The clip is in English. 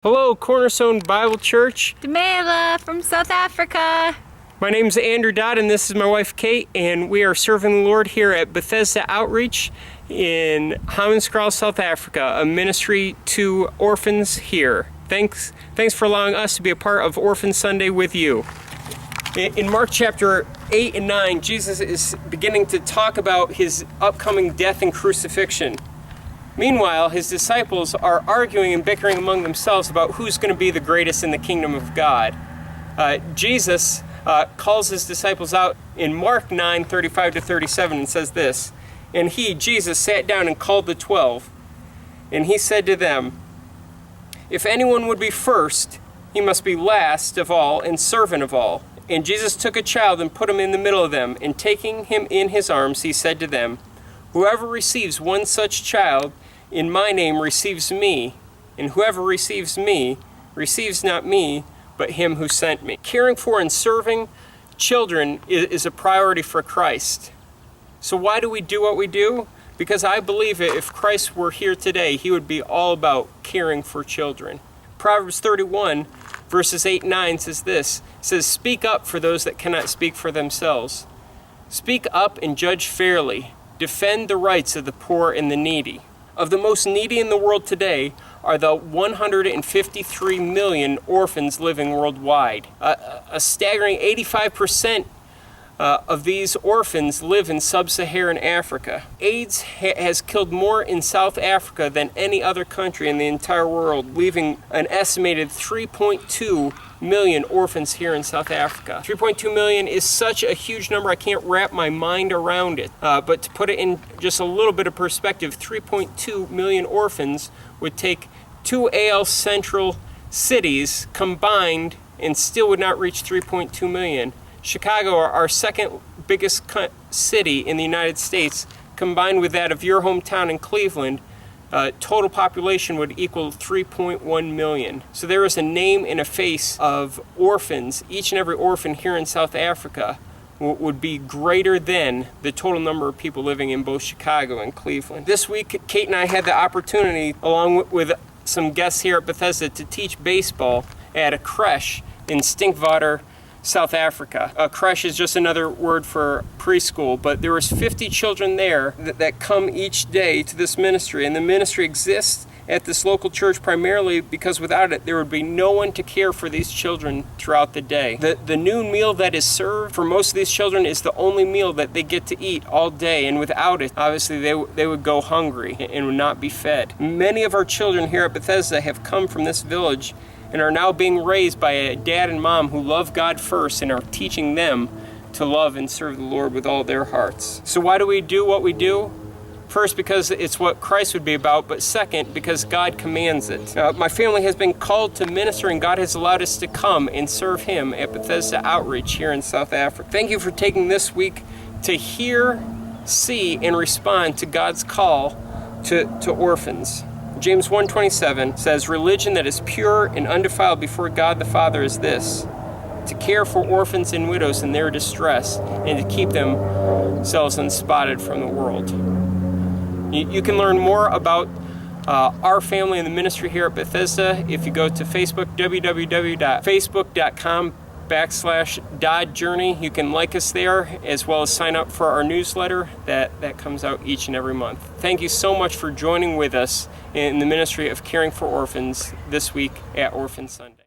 Hello, Cornerstone Bible Church. Demela from South Africa. My name's Andrew Dodd, and this is my wife Kate, and we are serving the Lord here at Bethesda Outreach in Hammanskraal, South Africa, a ministry to orphans here. Thanks for allowing us to be a part of Orphan Sunday with you. In Mark chapter 8 and 9, Jesus is beginning to talk about his upcoming death and crucifixion. Meanwhile, his disciples are arguing and bickering among themselves about who's going to be the greatest in the kingdom of God. Jesus calls his disciples out in Mark 9:35-37 and says this, "And he, Jesus, sat down and called the 12, and he said to them, 'If anyone would be first, he must be last of all and servant of all.' And Jesus took a child and put him in the middle of them, and taking him in his arms, he said to them, 'Whoever receives one such child in my name receives me, and whoever receives me receives not me, but him who sent me.'" Caring for and serving children is a priority for Christ. So why do we do what we do? Because I believe if Christ were here today, he would be all about caring for children. Proverbs 31, verses 8 and 9 says this, it says, "Speak up for those that cannot speak for themselves. Speak up and judge fairly. Defend the rights of the poor and the needy." Of the most needy in the world today are the 153 million orphans living worldwide. A staggering 85% of these orphans live in sub-Saharan Africa. AIDS has killed more in South Africa than any other country in the entire world, leaving an estimated 3.2 million orphans here in South Africa. 3.2 million is such a huge number, I can't wrap my mind around it. But to put it in just a little bit of perspective, 3.2 million orphans would take 2 AL Central cities combined and still would not reach 3.2 million. Chicago, our second biggest city in the United States, combined with that of your hometown in Cleveland, total population would equal 3.1 million. So there is a name and a face of orphans. Each and every orphan here in South Africa would be greater than the total number of people living in both Chicago and Cleveland. This week, Kate and I had the opportunity, along with some guests here at Bethesda, to teach baseball at a creche in Stinkwater, South Africa. A creche is just another word for preschool, but there was 50 children there that come each day to this ministry, and the ministry exists at this local church primarily because without it there would be no one to care for these children throughout the day. The noon meal that is served for most of these children is the only meal that they get to eat all day, and without it, obviously they would go hungry and would not be fed. Many of our children here at Bethesda have come from this village and are now being raised by a dad and mom who love God first and are teaching them to love and serve the Lord with all their hearts. So why do we do what we do? First, because it's what Christ would be about, but second, because God commands it. My family has been called to minister, and God has allowed us to come and serve Him at Bethesda Outreach here in South Africa. Thank you for taking this week to hear, see, and respond to God's call to orphans. James 1:27 says, "Religion that is pure and undefiled before God the Father is this, to care for orphans and widows in their distress and to keep themselves unspotted from the world." You can learn more about our family and the ministry here at Bethesda if you go to Facebook, www.facebook.com/Dodd Journey. You can like us there as well as sign up for our newsletter that comes out each and every month. Thank you so much for joining with us in the ministry of caring for orphans this week at Orphan Sunday.